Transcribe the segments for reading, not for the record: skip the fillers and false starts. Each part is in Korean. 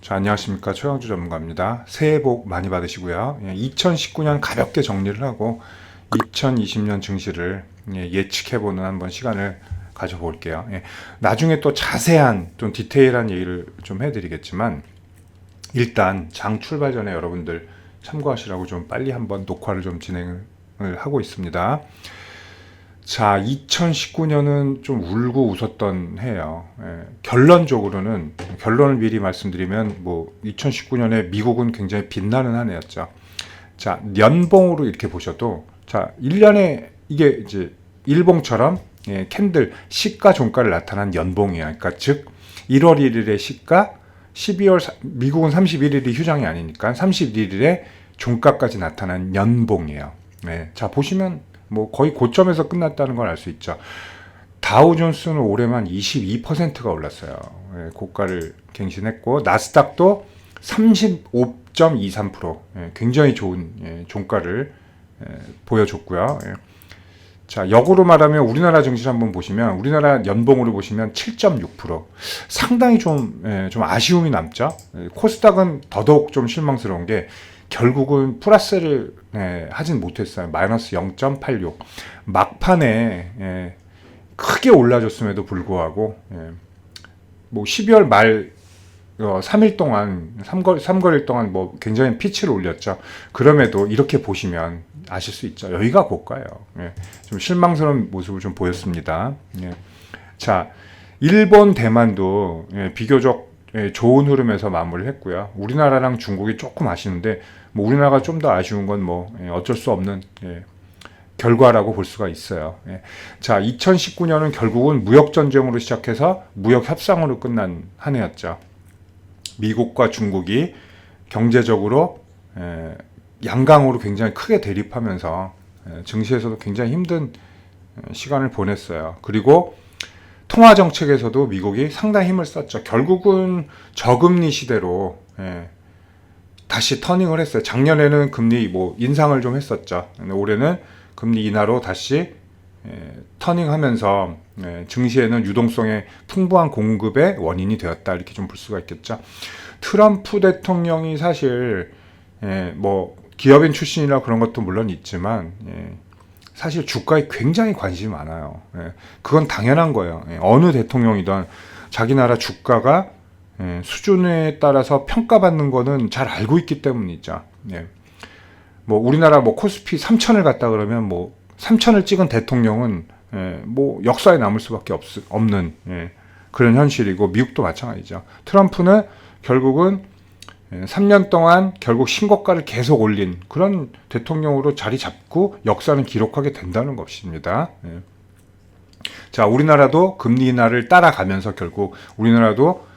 자, 안녕하십니까. 최강주 전문가입니다. 새해 복 많이 받으시고요. 2019년 가볍게 정리를 하고 2020년 증시를 예측해보는 한번 시간을 가져볼게요. 나중에 또 자세한 좀 디테일한 얘기를 좀 해드리겠지만 일단 장 출발 전에 여러분들 참고하시라고 좀 빨리 한번 녹화를 좀 진행을 하고 있습니다. 자, 2019년은 좀 울고 웃었던 해예요. 결론을 미리 말씀드리면 2019년에 미국은 굉장히 빛나는 한 해였죠. 자, 연봉으로 이렇게 보셔도 자, 1년에 이게 이제 일봉처럼 캔들 시가 종가를 나타난 연봉이야. 그러니까 즉 1월 1일의 시가 미국은 31일이 휴장이 아니니까 31일에 종가까지 나타난 연봉이에요. 자, 보시면 거의 고점에서 끝났다는 걸 알 수 있죠. 다우존스는 올해만 22%가 올랐어요. 고가를 갱신했고 나스닥도 35.23%, 굉장히 좋은 종가를 보여줬고요. 자, 역으로 말하면 우리나라 증시 한번 보시면 우리나라 연봉으로 보시면 7.6%, 상당히 좀 아쉬움이 남죠. 코스닥은 더더욱 좀 실망스러운 게 결국은 플러스를 하진 못했어요. 마이너스 0.86. 막판에 크게 올라줬음에도 불구하고 12월 말 3일 동안 3거일 동안 굉장히 피치를 올렸죠. 그럼에도 이렇게 보시면 아실 수 있죠. 여기가 고가예요. 좀 실망스러운 모습을 좀 보였습니다. 자, 일본, 대만도 비교적 좋은 흐름에서 마무리를 했고요. 우리나라랑 중국이 조금 아쉬운데 우리나라가 좀 더 아쉬운 건 어쩔 수 없는 결과라고 볼 수가 있어요. 자, 2019년은 결국은 무역 전쟁으로 시작해서 무역 협상으로 끝난 한 해였죠. 미국과 중국이 경제적으로 양강으로 굉장히 크게 대립하면서 증시에서도 굉장히 힘든 시간을 보냈어요. 그리고 통화 정책에서도 미국이 상당히 힘을 썼죠. 결국은 저금리 시대로 다시 터닝을 했어요. 작년에는 금리 인상을 좀 했었죠. 올해는 금리 인하로 다시 터닝하면서 증시에는 유동성의 풍부한 공급의 원인이 되었다, 이렇게 좀 볼 수가 있겠죠. 트럼프 대통령이 사실 기업인 출신이라 그런 것도 물론 있지만 사실 주가에 굉장히 관심이 많아요. 그건 당연한 거예요. 어느 대통령이든 자기 나라 주가가 수준에 따라서 평가받는 거는 잘 알고 있기 때문이죠. 우리나라 코스피 3천을 갔다 그러면 3천을 찍은 대통령은 역사에 남을 수밖에 없는 그런 현실이고, 미국도 마찬가지죠. 트럼프는 결국은 3년 동안 결국 신고가를 계속 올린 그런 대통령으로 자리 잡고 역사는 기록하게 된다는 것입니다. 자, 우리나라도 금리 인하를 따라가면서 결국 우리나라도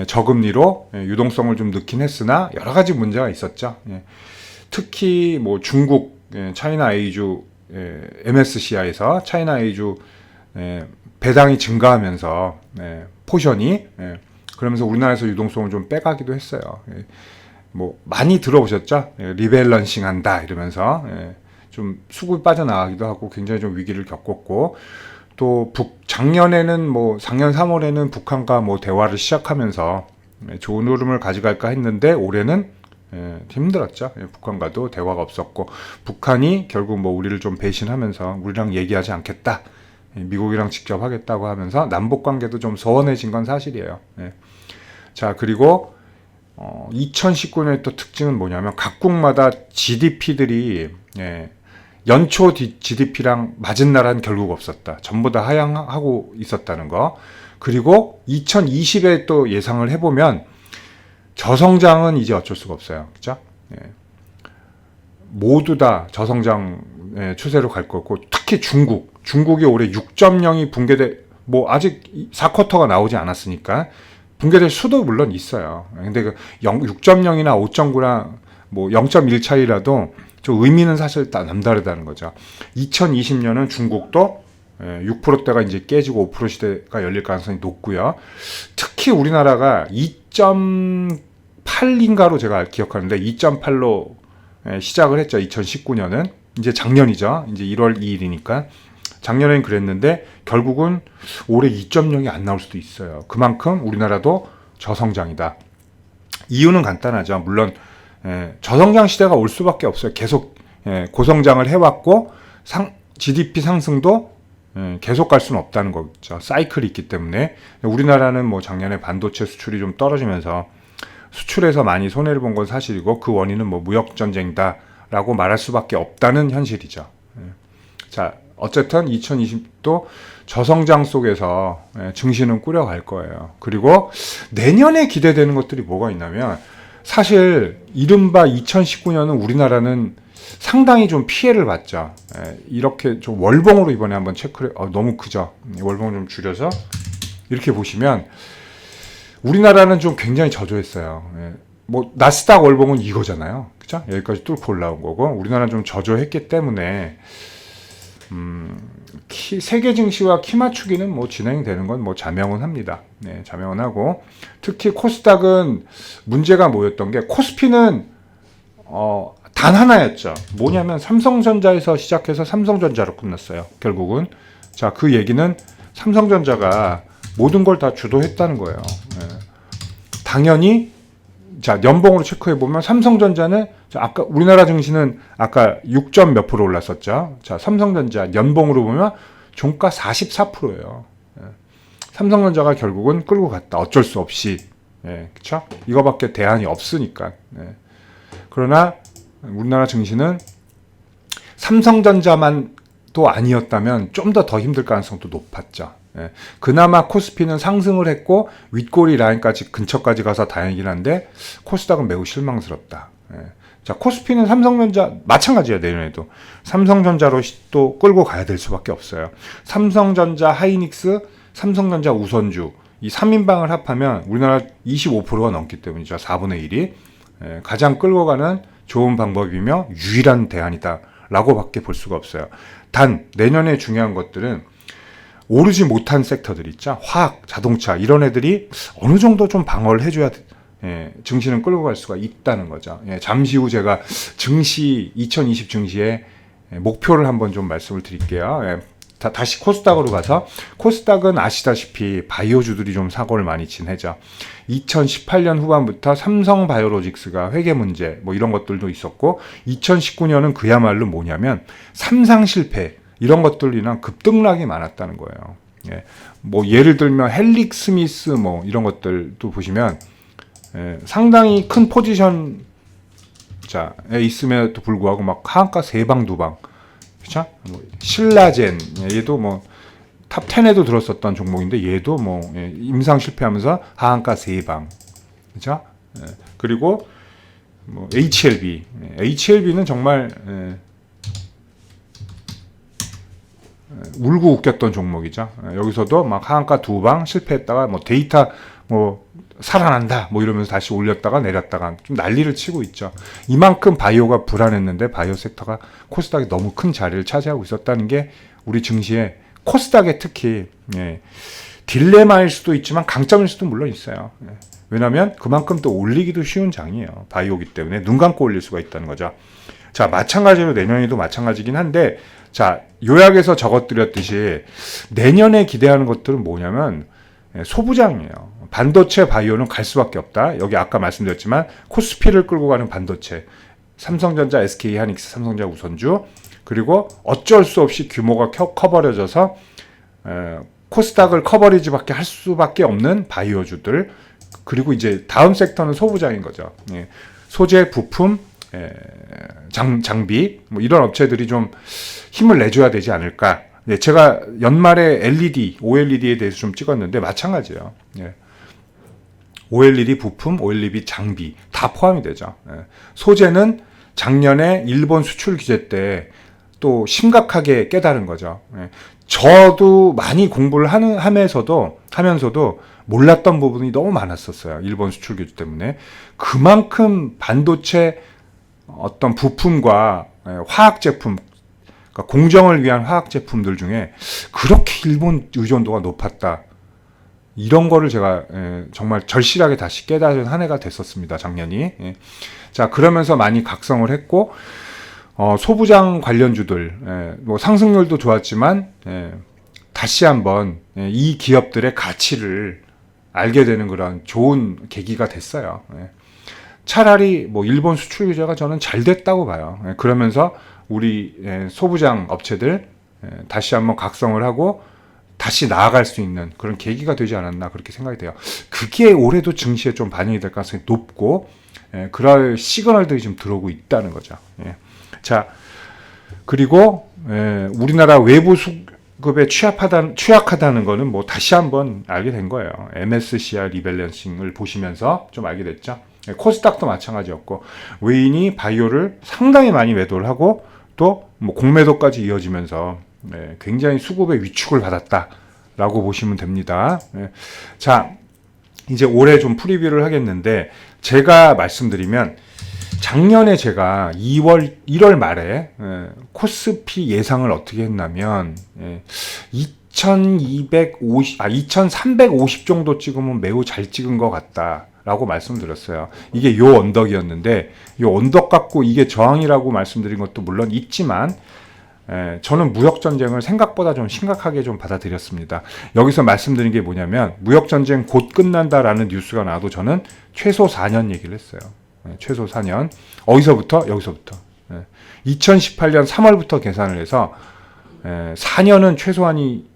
저금리로 유동성을 좀 넣긴 했으나 여러 가지 문제가 있었죠. 특히 중국 차이나 A주 MSCI에서 차이나 A주 배당이 증가하면서 포션이 그러면서 우리나라에서 유동성을 좀 빼가기도 했어요. 많이 들어보셨죠? 리밸런싱 한다 이러면서 좀 수급이 빠져나가기도 하고 굉장히 좀 위기를 겪었고, 또 작년 3월에는 북한과 대화를 시작하면서 좋은 흐름을 가져갈까 했는데 올해는 힘들었죠. 북한과도 대화가 없었고, 북한이 결국 우리를 좀 배신하면서 우리랑 얘기하지 않겠다, 미국이랑 직접 하겠다고 하면서 남북 관계도 좀 소원해진 건 사실이에요. 자, 그리고 2019년의 또 특징은 뭐냐면 각국마다 GDP들이 연초 GDP랑 맞은 나라는 결국 없었다. 전부 다 하향하고 있었다는 거. 그리고 2020에 또 예상을 해보면 저성장은 이제 어쩔 수가 없어요. 그죠? 모두 다 저성장 추세로 갈 거고, 특히 중국이 올해 6.0이 붕괴돼, 아직 4쿼터가 나오지 않았으니까 붕괴될 수도 물론 있어요. 근데 6.0이나 5.9나 0.1 차이라도 좀 의미는 사실 다 남다르다는 거죠. 2020년은 중국도 6%대가 이제 깨지고 5% 시대가 열릴 가능성이 높고요. 특히 우리나라가 2.8인가로 제가 기억하는데 2.8로 시작을 했죠. 2019년은 이제 작년이죠. 이제 1월 2일이니까 작년엔 그랬는데 결국은 올해 2.0이 안 나올 수도 있어요. 그만큼 우리나라도 저성장이다. 이유는 간단하죠. 물론 저성장 시대가 올 수밖에 없어요. 계속 고성장을 해왔고 GDP 상승도 계속 갈 수는 없다는 거죠. 사이클이 있기 때문에. 우리나라는 뭐 작년에 반도체 수출이 좀 떨어지면서 수출에서 많이 손해를 본 건 사실이고, 그 원인은 뭐 무역 전쟁이다라고 말할 수밖에 없다는 현실이죠. 자, 어쨌든 2020도 저성장 속에서 증시는 꾸려갈 거예요. 그리고 내년에 기대되는 것들이 뭐가 있냐면, 사실 이른바 2019년은 우리나라는 상당히 좀 피해를 봤죠. 이렇게 좀 월봉으로 이번에 한번 체크를, 너무 크죠. 월봉 좀 줄여서 이렇게 보시면 우리나라는 좀 굉장히 저조했어요. 뭐 나스닥 월봉은 이거잖아요. 그죠? 여기까지 뚫고 올라온 거고, 우리나라는 좀 저조했기 때문에 세계 증시와 키 맞추기는 뭐 진행되는 건 뭐 자명은 합니다. 자명은 하고, 특히 코스닥은 문제가 뭐였던 게, 코스피는 단 하나였죠. 뭐냐면 삼성전자에서 시작해서 삼성전자로 끝났어요. 결국은. 자, 그 얘기는 삼성전자가 모든 걸 다 주도했다는 거예요. 당연히 자, 연봉으로 체크해 보면 삼성전자는, 자, 아까 우리나라 증시는 아까 6점 몇 프로 올랐었죠. 자, 삼성전자 연봉으로 보면 종가 44%예요. 삼성전자가 결국은 끌고 갔다. 어쩔 수 없이. 그렇죠? 이거밖에 대안이 없으니까. 그러나 우리나라 증시는 삼성전자만 또 아니었다면 좀 더 힘들 가능성도 높았죠. 그나마 코스피는 상승을 했고 윗꼬리 라인까지 근처까지 가서 다행이긴 한데, 코스닥은 매우 실망스럽다. 자, 코스피는 삼성전자 마찬가지예요. 내년에도 삼성전자로 또 끌고 가야 될 수밖에 없어요. 삼성전자, 하이닉스, 삼성전자, 우선주 이 3인방을 합하면 우리나라 25%가 넘기 때문이죠. 4분의 1이 가장 끌고 가는 좋은 방법이며 유일한 대안이다 라고 밖에 볼 수가 없어요. 단 내년에 중요한 것들은 오르지 못한 섹터들 있죠. 화학, 자동차 이런 애들이 어느 정도 좀 방어를 해줘야 증시는 끌고 갈 수가 있다는 거죠. 잠시 후 제가 증시 2020 증시의 목표를 한번 좀 말씀을 드릴게요. 다시 코스닥으로 가서, 코스닥은 아시다시피 바이오주들이 좀 사고를 많이 친 해죠. 2018년 후반부터 삼성바이오로직스가 회계 문제 뭐 이런 것들도 있었고, 2019년은 그야말로 뭐냐면 삼상 실패 이런 것들로 인한 급등락이 많았다는 거예요. 뭐 예를 들면 헬릭스미스 뭐 이런 것들도 보시면 상당히 큰 포지션 자에 있음에도 불구하고 막 하한가 3방 2방, 그렇죠? 뭐 신라젠 얘도 뭐 탑 10에도 들었었던 종목인데, 얘도 뭐 임상 실패하면서 하한가 3방, 그렇죠? 그리고 뭐 HLB는 정말 울고 웃겼던 종목이죠. 여기서도 막 하한가 2방 실패했다가 뭐 데이터 뭐 살아난다 뭐 이러면서 다시 올렸다가 내렸다가 좀 난리를 치고 있죠. 이만큼 바이오가 불안했는데 바이오 섹터가 코스닥에 너무 큰 자리를 차지하고 있었다는 게 우리 증시에, 코스닥에 특히 딜레마일 수도 있지만 강점일 수도 물론 있어요. 왜냐하면 그만큼 또 올리기도 쉬운 장이에요. 바이오기 때문에 눈 감고 올릴 수가 있다는 거죠. 자, 마찬가지로 내년에도 마찬가지긴 한데, 자, 요약해서 적어드렸듯이 내년에 기대하는 것들은 뭐냐면 소부장이에요. 반도체, 바이오는 갈 수밖에 없다. 여기 아까 말씀드렸지만 코스피를 끌고 가는 반도체, 삼성전자, SK 하이닉스, 삼성전자, 우선주, 그리고 어쩔 수 없이 규모가 커버려져서 코스닥을 커버리지밖에 할 수밖에 없는 바이오주들, 그리고 이제 다음 섹터는 소부장인 거죠. 소재, 부품, 장비 뭐 이런 업체들이 좀 힘을 내줘야 되지 않을까. 제가 연말에 LED, OLED에 대해서 좀 찍었는데 마찬가지예요. OLED 부품, OLED 장비 다 포함이 되죠. 소재는 작년에 일본 수출 규제 때 또 심각하게 깨달은 거죠. 저도 많이 공부를 하면서도 몰랐던 부분이 너무 많았었어요. 일본 수출 규제 때문에. 그만큼 반도체 어떤 부품과 화학 제품, 그러니까 공정을 위한 화학 제품들 중에 그렇게 일본 의존도가 높았다. 이런 거를 제가 정말 절실하게 다시 깨달은 한 해가 됐었습니다. 작년이. 자, 그러면서 많이 각성을 했고, 소부장 관련주들 뭐 상승률도 좋았지만 다시 한번 이 기업들의 가치를 알게 되는 그런 좋은 계기가 됐어요. 차라리 뭐 일본 수출 규제가 저는 잘 됐다고 봐요. 그러면서 우리 소부장 업체들 다시 한번 각성을 하고 다시 나아갈 수 있는 그런 계기가 되지 않았나 그렇게 생각이 돼요. 그게 올해도 증시에 좀 반영이 될 가능성이 높고 그럴 시그널들이 좀 들어오고 있다는 거죠. 자, 그리고 우리나라 외부 수급에 취약하다는 거는 뭐 다시 한번 알게 된 거예요. MSCI 리밸런싱을 보시면서 좀 알게 됐죠. 코스닥도 마찬가지였고 외인이 바이오를 상당히 많이 매도를 하고 또 뭐 공매도까지 이어지면서 굉장히 수급의 위축을 받았다라고 보시면 됩니다. 자, 이제 올해 좀 프리뷰를 하겠는데 제가 말씀드리면 작년에 제가 1월 말에 코스피 예상을 어떻게 했냐면 2350 정도 찍으면 매우 잘 찍은 것 같다라고 말씀드렸어요. 이게 요 언덕이었는데 요 언덕 갖고 이게 저항이라고 말씀드린 것도 물론 있지만 저는 무역전쟁을 생각보다 좀 심각하게 좀 받아들였습니다. 여기서 말씀드린 게 뭐냐면 무역전쟁 곧 끝난다라는 뉴스가 나와도 저는 최소 4년 얘기를 했어요. 최소 4년. 어디서부터? 여기서부터. 2018년 3월부터 계산을 해서 4년은 최소한이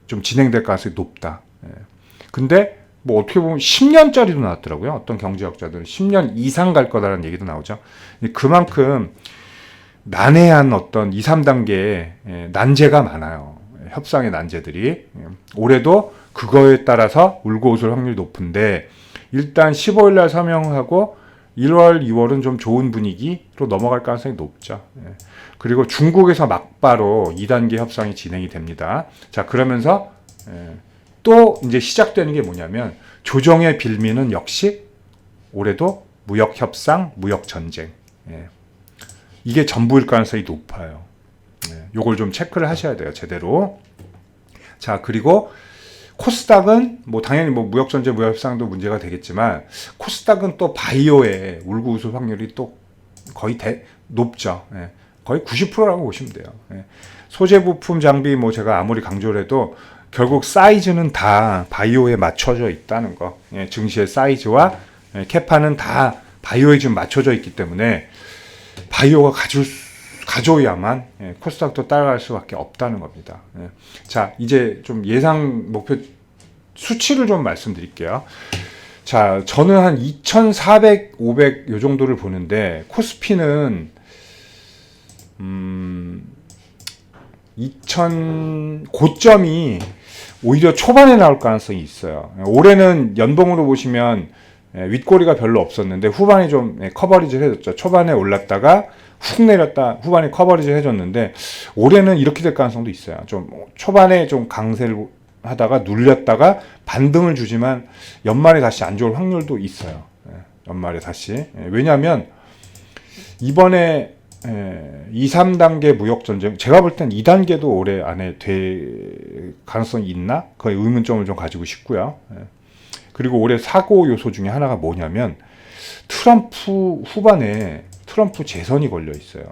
좀 진행될 가능성이 높다. 근데 뭐 어떻게 보면 10년짜리도 나왔더라고요. 어떤 경제학자들은 10년 이상 갈 거다라는 얘기도 나오죠. 그만큼 난해한 어떤 2, 3단계의 난제가 많아요. 협상의 난제들이. 올해도 그거에 따라서 울고 웃을 확률이 높은데 일단 15일 날 서명하고 1월, 2월은 좀 좋은 분위기로 넘어갈 가능성이 높죠. 그리고 중국에서 막바로 2단계 협상이 진행이 됩니다. 자, 그러면서 또 이제 시작되는 게 뭐냐면 조정의 빌미는 역시 올해도 무역 협상, 무역 전쟁. 이게 전부일 가능성이 높아요. 요걸 좀 체크를 하셔야 돼요, 제대로. 자, 그리고 코스닥은 뭐 당연히 뭐 무역 전쟁, 무역 협상도 문제가 되겠지만 코스닥은 또 바이오의 울고 웃을 확률이 또 거의 높죠. 거의 90%라고 보시면 돼요. 소재 부품 장비 뭐 제가 아무리 강조를 해도 결국 사이즈는 다 바이오에 맞춰져 있다는 거. 증시의 사이즈와 캐파는 다 바이오에 좀 맞춰져 있기 때문에 바이오가 가져야만 코스닥도 따라갈 수밖에 없다는 겁니다. 자, 이제 좀 예상 목표 수치를 좀 말씀드릴게요. 자, 저는 한 2,400, 500 요 정도를 보는데 코스피는 2,000 고점이 오히려 초반에 나올 가능성이 있어요. 올해는 연봉으로 보시면 윗꼬리가 별로 없었는데 후반에 좀 커버리지를 해줬죠. 초반에 올랐다가 훅 내렸다 후반에 커버리지를 해줬는데 올해는 이렇게 될 가능성도 있어요. 좀 초반에 좀 강세를 하다가 눌렸다가 반등을 주지만 연말에 다시 안 좋을 확률도 있어요. 연말에 다시. 왜냐하면 이번에 2, 3단계 무역전쟁 제가 볼 땐 2단계도 올해 안에 될 가능성이 있나? 거의 의문점을 좀 가지고 싶고요. 그리고 올해 사고 요소 중에 하나가 뭐냐면 트럼프 후반에 트럼프 재선이 걸려 있어요.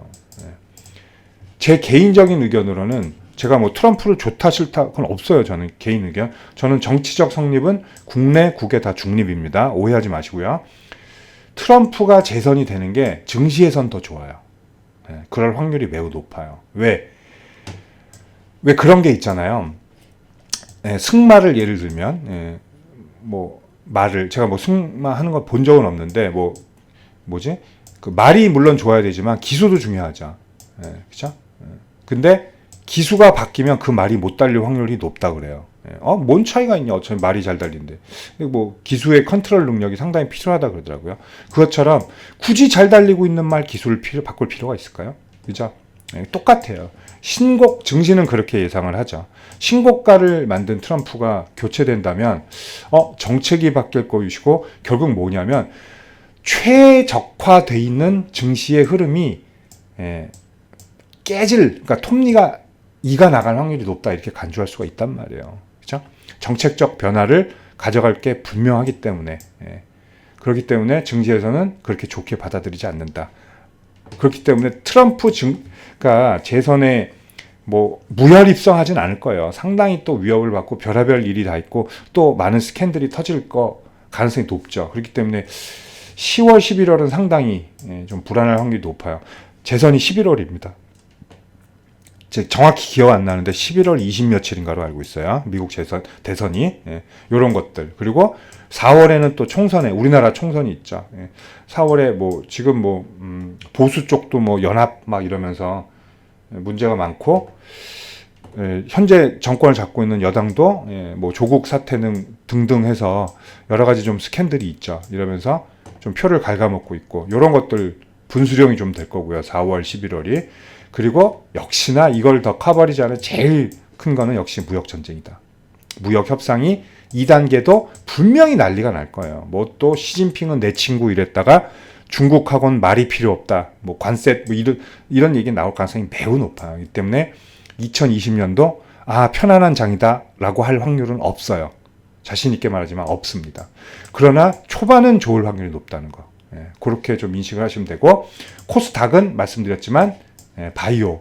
제 개인적인 의견으로는 제가 뭐 트럼프를 좋다 싫다 그건 없어요. 저는 개인 의견. 저는 정치적 성립은 국내 국외 다 중립입니다. 오해하지 마시고요. 트럼프가 재선이 되는 게 증시에선 더 좋아요. 그럴 확률이 매우 높아요. 왜 그런 게 있잖아요. 승마를 예를 들면 뭐 말을 제가 뭐 승마 하는 걸 본 적은 없는데 뭐지? 그 말이 물론 좋아야 되지만 기수도 중요하죠. 그렇죠? 근데 기수가 바뀌면 그 말이 못 달릴 확률이 높다 그래요. 뭔 차이가 있냐? 어차피 말이 잘 달린데. 뭐 기수의 컨트롤 능력이 상당히 필요하다 그러더라고요. 그것처럼 굳이 잘 달리고 있는 말 기수를 바꿀 필요가 있을까요? 그죠? 똑같아요. 증시는 그렇게 예상을 하죠. 신고가를 만든 트럼프가 교체된다면 정책이 바뀔 것이고 결국 뭐냐면 최적화돼 있는 증시의 흐름이 그러니까 톱니가 이가 나갈 확률이 높다 이렇게 간주할 수가 있단 말이에요. 그렇죠? 정책적 변화를 가져갈 게 분명하기 때문에 그렇기 때문에 증시에서는 그렇게 좋게 받아들이지 않는다. 그렇기 때문에 트럼프가 재선에 뭐 무혈 입성하진 않을 거예요. 상당히 또 위협을 받고 별의별 일이 다 있고 또 많은 스캔들이 터질 가능성이 높죠. 그렇기 때문에 10월, 11월은 상당히 좀 불안할 확률이 높아요. 재선이 11월입니다. 정확히 기억 안 나는데 11월 20 며칠인가로 알고 있어요. 미국 대선이. 이런 것들. 그리고 4월에는 또 총선에, 우리나라 총선이 있죠. 4월에 뭐, 지금 뭐, 보수 쪽도 뭐 연합 막 이러면서 문제가 많고, 현재 정권을 잡고 있는 여당도 뭐 조국 사태 등등 해서 여러 가지 좀 스캔들이 있죠. 이러면서 좀 표를 갉아먹고 있고, 이런 것들 분수령이 좀 될 거고요. 4월, 11월이. 그리고 역시나 이걸 더 커버리지하는 제일 큰 거는 역시 무역 전쟁이다. 무역 협상이 2단계도 분명히 난리가 날 거예요. 뭐 또 시진핑은 내 친구 이랬다가 중국하고는 말이 필요 없다. 뭐 관세 뭐 이런 얘기 나올 가능성이 매우 높아요. 이 때문에 2020년도 편안한 장이다라고 할 확률은 없어요. 자신 있게 말하지만 없습니다. 그러나 초반은 좋을 확률이 높다는 거. 그렇게 좀 인식을 하시면 되고, 코스닥은 말씀드렸지만 바이오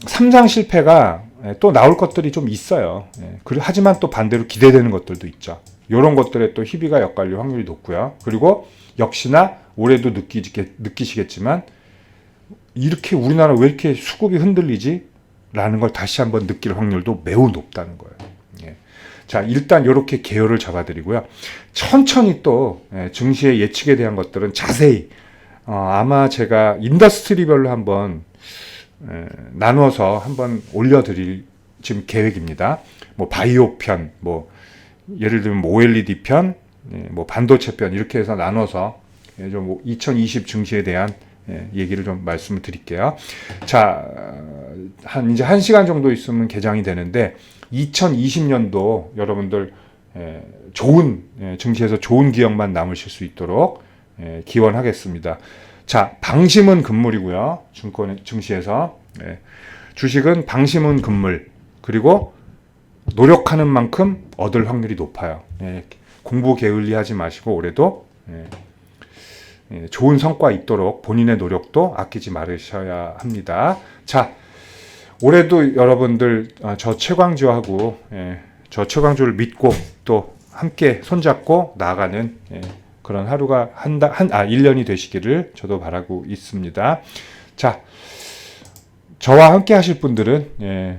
3장 실패가 또 나올 것들이 좀 있어요. 하지만 또 반대로 기대되는 것들도 있죠. 이런 것들에 또 희비가 엿갈릴 확률이 높고요. 그리고 역시나 올해도 느끼시겠지만 이렇게 우리나라 왜 이렇게 수급이 흔들리지? 라는 걸 다시 한번 느낄 확률도 매우 높다는 거예요. 자, 일단 이렇게 계열을 잡아드리고요. 천천히 또 증시의 예측에 대한 것들은 자세히 아마 제가 인더스트리별로 한번 나누어서 한번 올려드릴 지금 계획입니다. 뭐 바이오 편, 뭐 예를 들면 뭐 OLED 편, 뭐 반도체 편 이렇게 해서 나눠서 좀 2020 증시에 대한 얘기를 좀 말씀을 드릴게요. 자, 이제 1시간 정도 있으면 개장이 되는데 2020년도 여러분들 좋은 증시에서 좋은 기억만 남으실 수 있도록 기원하겠습니다. 자, 방심은 금물이고요. 증시에서 주식은 방심은 금물, 그리고 노력하는 만큼 얻을 확률이 높아요. 공부 게을리하지 마시고 올해도 좋은 성과 있도록 본인의 노력도 아끼지 말으셔야 합니다. 자, 올해도 여러분들 저 최광주하고 저 최광주를 믿고 또 함께 손잡고 나아가는 그런 하루가 1년이 되시기를 저도 바라고 있습니다. 자, 저와 함께 하실 분들은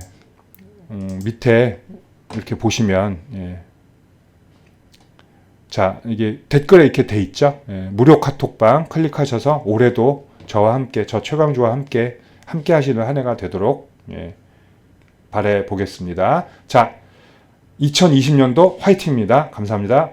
밑에 이렇게 보시면 자, 이게 댓글에 이렇게 돼 있죠. 무료 카톡방 클릭하셔서 올해도 저와 함께, 저 최광주와 함께 하시는 한 해가 되도록 바라보겠습니다. 자, 2020년도 화이팅입니다. 감사합니다.